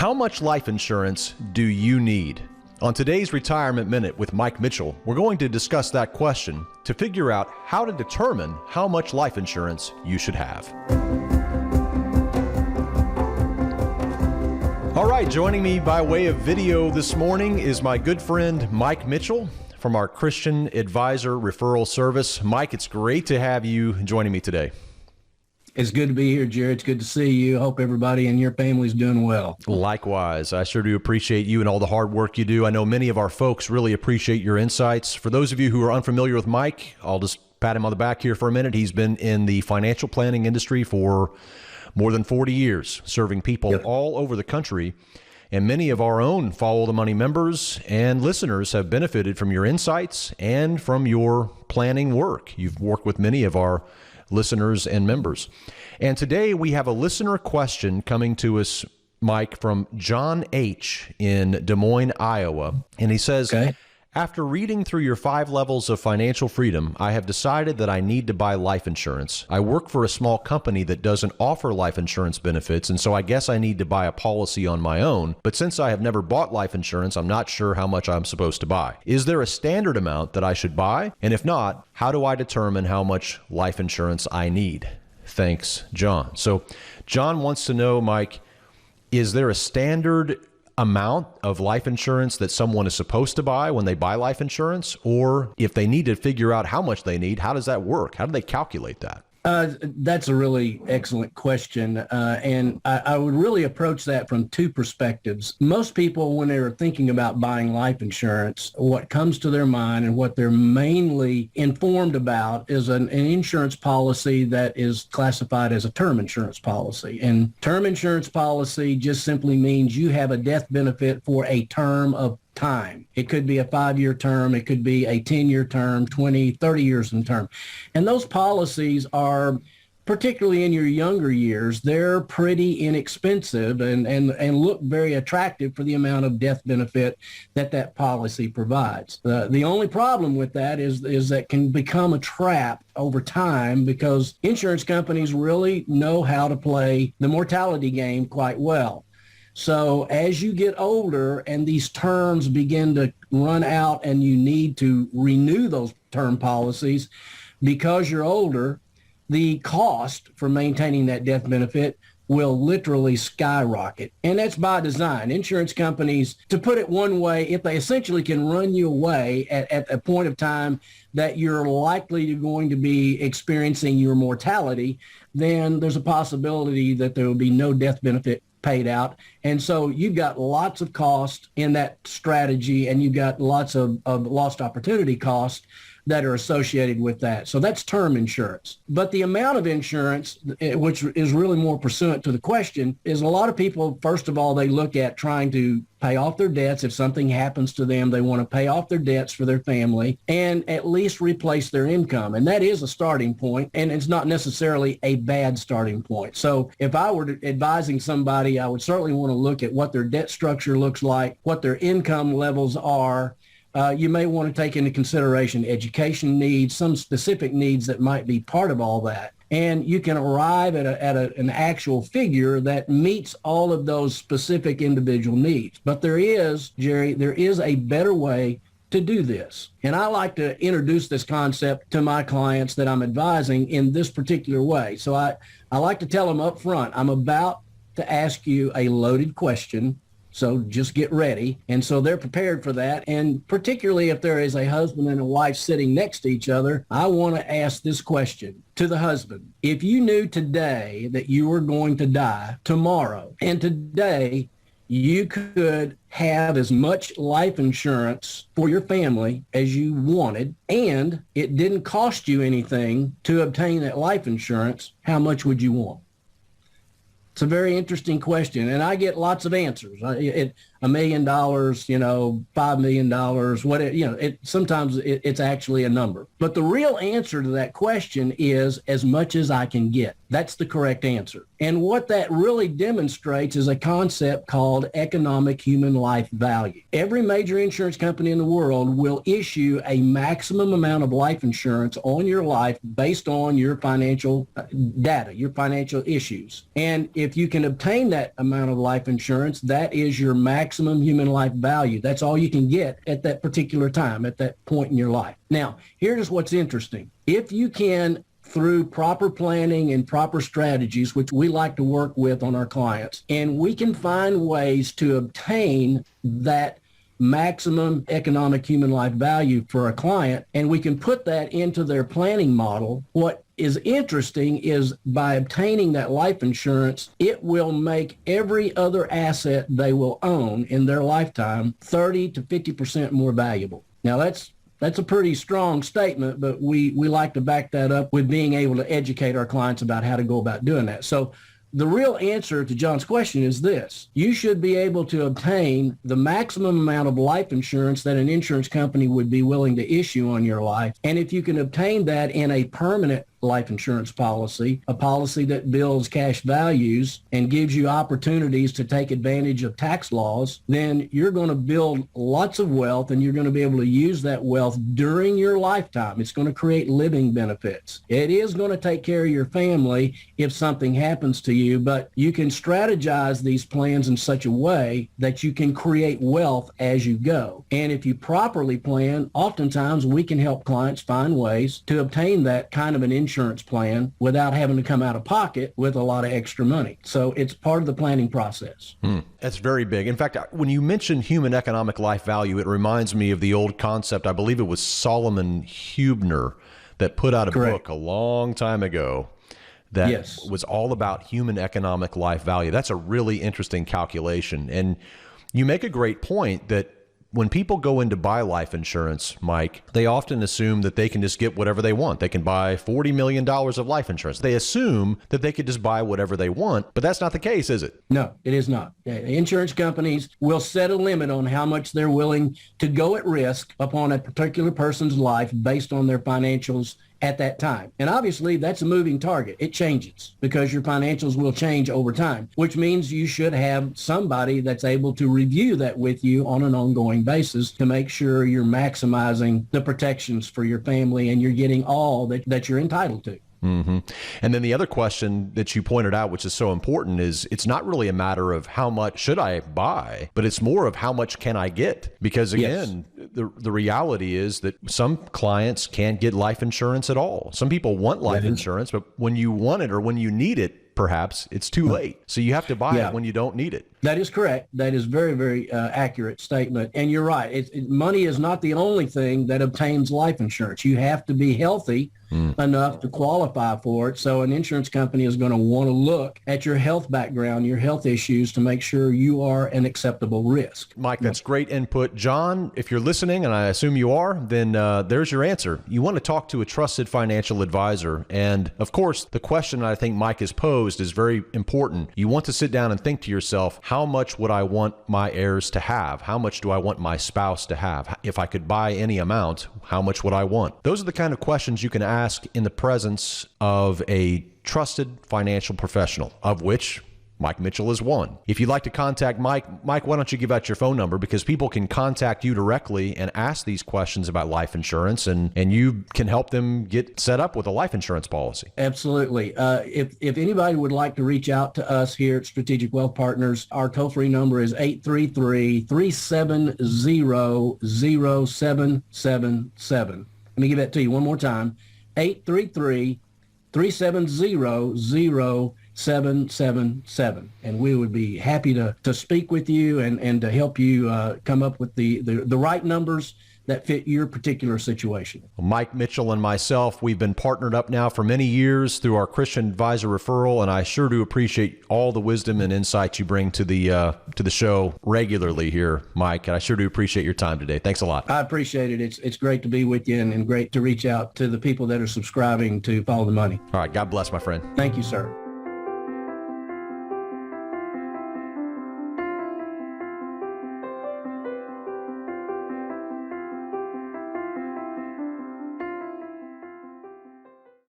How much life insurance do you need? On today's Retirement Minute with Mike Mitchell, we're going to discuss that question to figure out how to determine how much life insurance you should have. All right, joining me by way of video this morning is my good friend Mike Mitchell from our Christian Advisor Referral Service. Mike, it's great to have you joining me today. It's good to be here, Jerry. It's good to see you. Hope everybody in your family is doing well. Likewise. I sure do appreciate you and all the hard work you do. I know many of our folks really appreciate your insights. For those of you who are unfamiliar with Mike, I'll just pat him on the back here for a minute. He's been in the financial planning industry for more than 40 years, serving people all over the country. And many of our own Follow the Money members and listeners have benefited from your insights and from your planning work. You've worked with many of our listeners and members. And today we have a listener question coming to us, Mike, from Jon H in Des Moines, Iowa. And he says, After reading through your 5 levels of financial freedom, I have decided that I need to buy life insurance. I work for a small company that doesn't offer life insurance benefits, and so I guess I need to buy a policy on my own. But since I have never bought life insurance, I'm not sure how much I'm supposed to buy. Is there a standard amount that I should buy? And if not, how do I determine how much life insurance I need? Thanks, John. So John wants to know, Mike, is there a standard amount of life insurance that someone is supposed to buy when they buy life insurance? Or if they need to figure out how much they need, how does that work? How do they calculate that? That's a really excellent question. And I would really approach that from 2 perspectives. Most people, when they're thinking about buying life insurance, what comes to their mind and what they're mainly informed about is an insurance policy that is classified as a term insurance policy. And term insurance policy just simply means you have a death benefit for a term of time. It could be a 5-year term. It could be a 10-year term, 20, 30 years in term. And those policies are, particularly in your younger years, they're pretty inexpensive and look very attractive for the amount of death benefit that policy provides. The only problem with that is that can become a trap over time because insurance companies really know how to play the mortality game quite well. So as you get older and these terms begin to run out and you need to renew those term policies, because you're older, the cost for maintaining that death benefit will literally skyrocket. And that's by design. Insurance companies, to put it one way, if they essentially can run you away at a point of time that you're likely going to be experiencing your mortality, then there's a possibility that there will be no death benefit paid out. And so you've got lots of cost in that strategy, and you've got lots of lost opportunity costs that are associated with that. So that's term insurance. But the amount of insurance, which is really more pursuant to the question, is a lot of people, first of all, they look at trying to pay off their debts. If something happens to them, they want to pay off their debts for their family and at least replace their income. And that is a starting point, and it's not necessarily a bad starting point. So if I were advising somebody, I would certainly want to look at what their debt structure looks like, what their income levels are. You may want to take into consideration education needs, some specific needs that might be part of all that. And you can arrive at an actual figure that meets all of those specific individual needs. But there is, Jerry, there is a better way to do this. And I like to introduce this concept to my clients that I'm advising in this particular way. So I like to tell them up front, I'm about to ask you a loaded question. So just get ready. And so they're prepared for that. And particularly if there is a husband and a wife sitting next to each other, I want to ask this question to the husband. If you knew today that you were going to die tomorrow, and today you could have as much life insurance for your family as you wanted, and it didn't cost you anything to obtain that life insurance, how much would you want? It's a very interesting question, and I get lots of answers. $1 million, $5 million, sometimes it's actually a number. But the real answer to that question is as much as I can get. That's the correct answer. And what that really demonstrates is a concept called economic human life value. Every major insurance company in the world will issue a maximum amount of life insurance on your life based on your financial data, your financial issues. And if you can obtain that amount of life insurance, that is your maximum human life value. That's all you can get at that particular time, at that point in your life. Now, here's what's interesting. If you can, through proper planning and proper strategies, which we like to work with on our clients, and we can find ways to obtain that maximum economic human life value for a client, and we can put that into their planning model. What is interesting is by obtaining that life insurance, it will make every other asset they will own in their lifetime 30 to 50% more valuable. Now, that's a pretty strong statement, but we like to back that up with being able to educate our clients about how to go about doing that. So the real answer to John's question is this. You should be able to obtain the maximum amount of life insurance that an insurance company would be willing to issue on your life. And if you can obtain that in a permanent life insurance policy, a policy that builds cash values and gives you opportunities to take advantage of tax laws, then you're going to build lots of wealth, and you're going to be able to use that wealth during your lifetime. It's going to create living benefits. It is going to take care of your family if something happens to you, but you can strategize these plans in such a way that you can create wealth as you go. And if you properly plan, oftentimes we can help clients find ways to obtain that kind of an insurance plan without having to come out of pocket with a lot of extra money. So it's part of the planning process. That's very big. In fact, when you mention human economic life value, it reminds me of the old concept. I believe it was Solomon Huebner that put out a book a long time ago that was all about human economic life value. That's a really interesting calculation. And you make a great point that when people go in to buy life insurance, Mike, they often assume that they can just get whatever they want. They can buy $40 million of life insurance. They assume that they could just buy whatever they want, but that's not the case, is it? No, it is not. Insurance companies will set a limit on how much they're willing to go at risk upon a particular person's life based on their financials at that time. And obviously, that's a moving target. It changes because your financials will change over time, which means you should have somebody that's able to review that with you on an ongoing basis to make sure you're maximizing the protections for your family and you're getting all that you're entitled to. Mm-hmm. And then the other question that you pointed out, which is so important, is it's not really a matter of how much should I buy, but it's more of how much can I get? Because again, the reality is that some clients can't get life insurance at all. Some people want life insurance, but when you want it or when you need it, perhaps it's too late. So you have to buy it when you don't need it. That is correct. That is very, very accurate statement. And you're right. Money is not the only thing that obtains life insurance. You have to be healthy enough to qualify for it. So an insurance company is going to want to look at your health background, your health issues to make sure you are an acceptable risk. Mike, that's great input. John, if you're listening, and I assume you are, then there's your answer. You want to talk to a trusted financial advisor. And of course, the question I think Mike has posed is very important. You want to sit down and think to yourself, how much would I want my heirs to have? How much do I want my spouse to have? If I could buy any amount, how much would I want? Those are the kind of questions you can ask in the presence of a trusted financial professional, of which Mike Mitchell is one. If you'd like to contact Mike, why don't you give out your phone number, because people can contact you directly and ask these questions about life insurance, and you can help them get set up with a life insurance policy. Absolutely. If anybody would like to reach out to us here at Strategic Wealth Partners, our toll-free number is 833-370-0777. Let me give that to you one more time. 833-370-0777. And we would be happy to speak with you and to help you come up with the right numbers that fit your particular situation. Mike Mitchell and myself, we've been partnered up now for many years through our Christian Advisor referral, and I sure do appreciate all the wisdom and insights you bring to the show regularly here, Mike, and I sure do appreciate your time today. Thanks a lot. I appreciate it. It's great to be with you and great to reach out to the people that are subscribing to Follow the Money. All right. God bless, my friend. Thank you, sir.